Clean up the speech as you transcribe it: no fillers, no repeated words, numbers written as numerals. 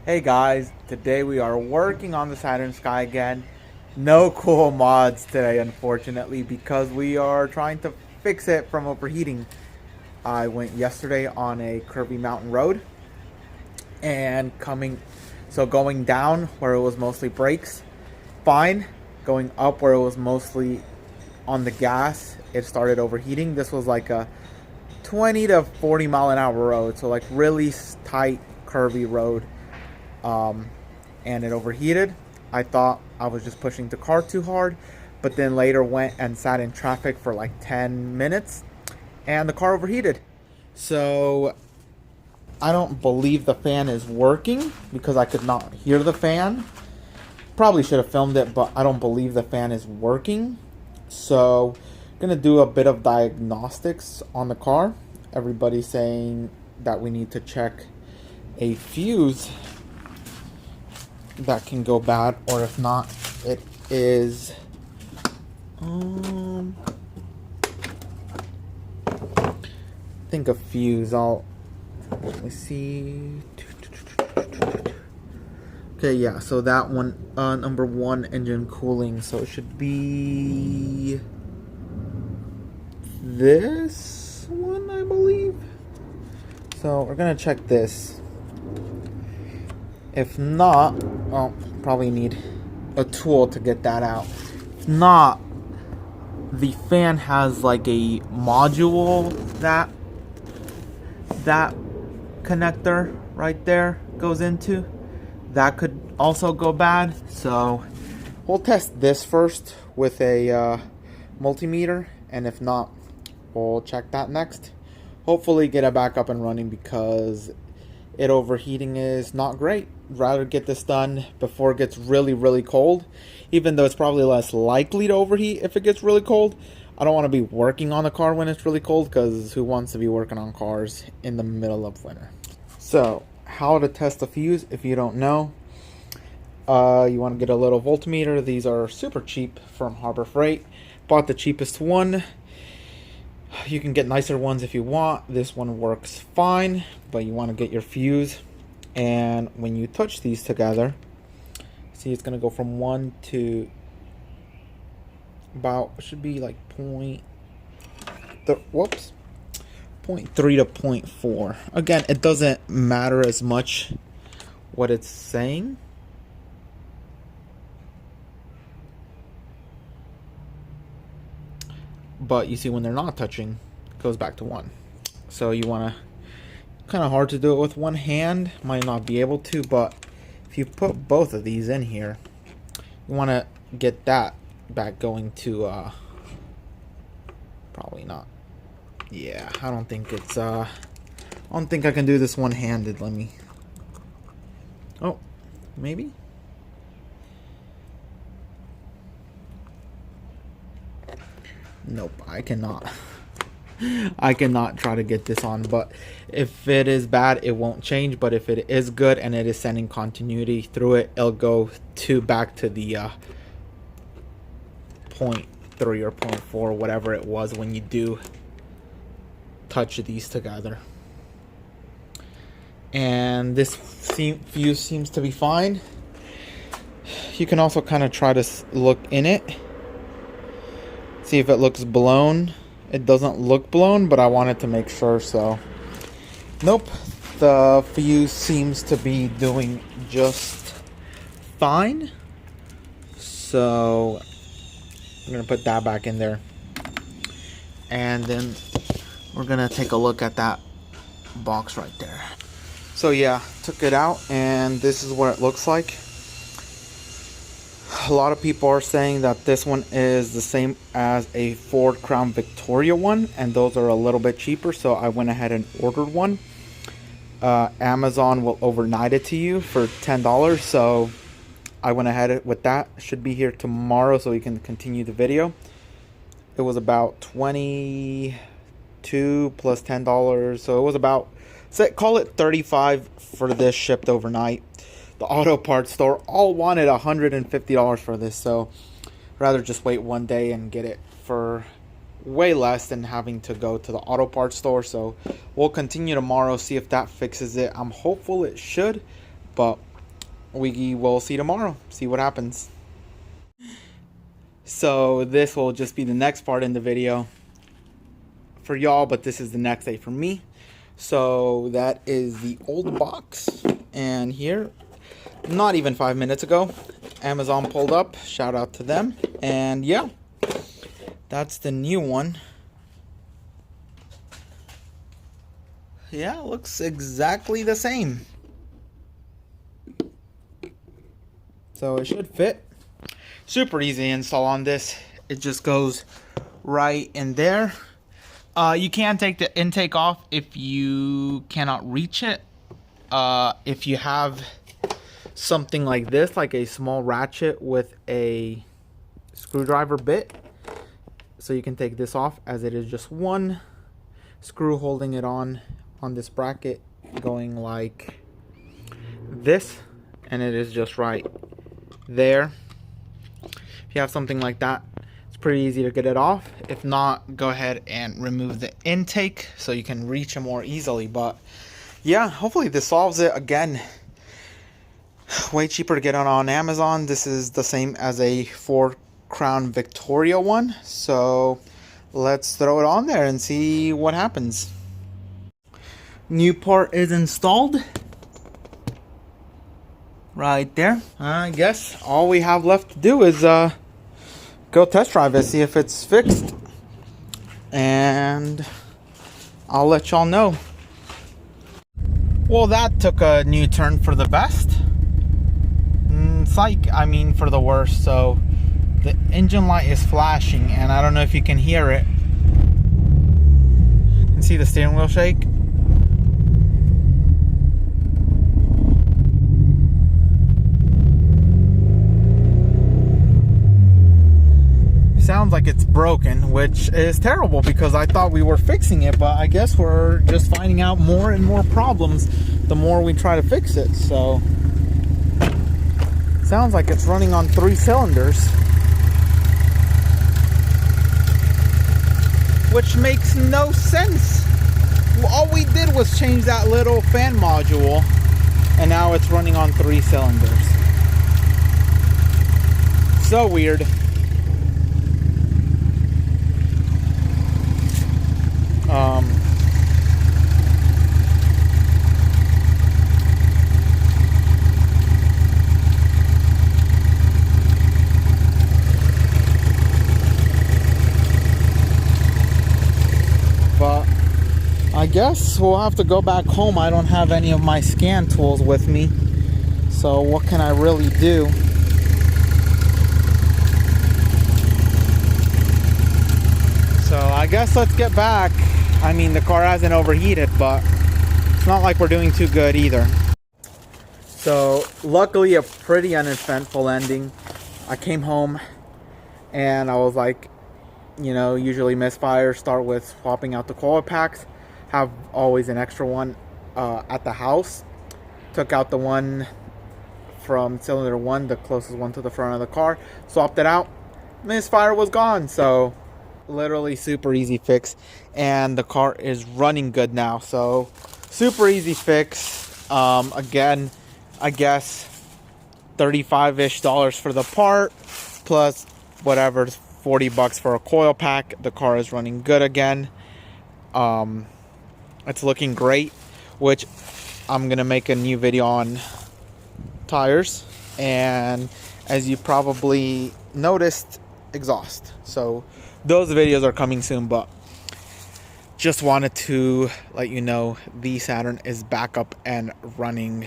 Hey guys, today we are working on the Saturn Sky again. No cool mods today, unfortunately, because we are trying to fix it from overheating. I went yesterday on a curvy mountain road and going down where it was mostly brakes, fine. Going up where it was mostly on the gas, it started overheating. This was like a 20 to 40 mile an hour road, so like really tight, curvy road. And it overheated. I thought I was just pushing the car too hard, but then later went and sat in traffic for like 10 minutes and the car overheated. So I don't believe the fan is working because I could not hear the fan. Probably should have filmed it, but I don't believe the fan is working. So I'm gonna do a bit of diagnostics on the car. Everybody's saying that we need to check a fuse that can go bad, or if not, it is I think a fuse. Let me see. Okay, yeah, so that one, number one, engine cooling, so it should be this one, I believe. So we're gonna check this. If not, well, probably need a tool to get that out. If not, the fan has like a module that connector right there goes into. That could also go bad. So we'll test this first with a multimeter, and if not, we'll check that next. Hopefully get it back up and running because it overheating is not great. Rather get this done before it gets really, really cold. Even though it's probably less likely to overheat if it gets really cold. I don't want to be working on the car when it's really cold, because who wants to be working on cars in the middle of winter? So, how to test the fuse if you don't know. You want to get a little voltmeter. These are super cheap from Harbor Freight. Bought the cheapest one. You can get nicer ones if you want. This one works fine, but you want to get your fuse. And when you touch these together, see, it's going to go from 1 to about, should be like point 0.3 to 0.4. Again, it doesn't matter as much what it's saying. But you see, when they're not touching, it goes back to 1. So you want to, kind of hard to do it with one hand, might not be able to, but if you put both of these in here, you want to get that back going to probably not. Yeah, I don't think it's I don't think I can do this one-handed. Let me, oh, maybe. Nope, I cannot. I cannot try to get this on, but if it is bad, it won't change. But if it is good and it is sending continuity through it, it'll go back to the 0.3 or 0.4, whatever it was when you do touch these together. And this fuse seems to be fine. You can also kind of try to look in it, see if it looks blown. It doesn't look blown, but I wanted to make sure, so nope. The fuse seems to be doing just fine. So I'm gonna put that back in there, and then we're gonna take a look at that box right there. So yeah, took it out, and this is what it looks like. A lot of people are saying that this one is the same as a Ford Crown Victoria one, and those are a little bit cheaper, so I went ahead and ordered one. Amazon will overnight it to you for $10, so I went ahead with that. Should be here tomorrow so we can continue the video. It was about $22 plus $10, so it was about, call it $35 for this shipped overnight. The auto parts store all wanted $150 for this, so rather just wait one day and get it for way less than having to go to the auto parts store. So we'll continue tomorrow, see if that fixes it. I'm hopeful it should, but we will see tomorrow, see what happens. So this will just be the next part in the video for y'all, but this is the next day for me. So that is the old box, and here, not even 5 minutes ago, Amazon pulled up. Shout out to them. And yeah, that's the new one. Yeah, looks exactly the same. So it should fit. Super easy to install on this. It just goes right in there. You can take the intake off if you cannot reach it. If you have something like this, like a small ratchet with a screwdriver bit, so you can take this off, as it is just one screw holding it on this bracket, going like this, and it is just right there. If you have something like that, it's pretty easy to get it off. If not, go ahead and remove the intake so you can reach it more easily. But yeah, hopefully this solves it. Again, way cheaper to get it on Amazon. This is the same as a 4-crown Victoria one, so let's throw it on there and see what happens. New part is installed right there. I guess all we have left to do is go test drive it, see if it's fixed, and I'll let y'all know. Well, that took a new turn for the best. Psych, I mean for the worst. So the engine light is flashing, and I don't know if you can hear it. You can see the steering wheel shake. Sounds like it's broken, which is terrible because I thought we were fixing it, but I guess we're just finding out more and more problems the more we try to fix it. So sounds like it's running on 3 cylinders, which makes no sense. All we did was change that little fan module, and now it's running on 3 cylinders. So weird. But I guess we'll have to go back home. I don't have any of my scan tools with me, so what can I really do? So I guess let's get back. I mean, the car hasn't overheated, but it's not like we're doing too good either. So luckily, a pretty uneventful ending. I came home and I was like, you know, usually misfires start with swapping out the coil packs. Have always an extra one at the house. Took out the one from cylinder 1, the closest one to the front of the car. Swapped it out. Misfire was gone. So literally super easy fix, and the car is running good now. So super easy fix. Again, I guess $35-ish for the part, plus whatever, $40 for a coil pack. The car is running good again. It's looking great, which I'm gonna make a new video on tires, and as you probably noticed, exhaust. So those videos are coming soon, but just wanted to let you know the Saturn is back up and running.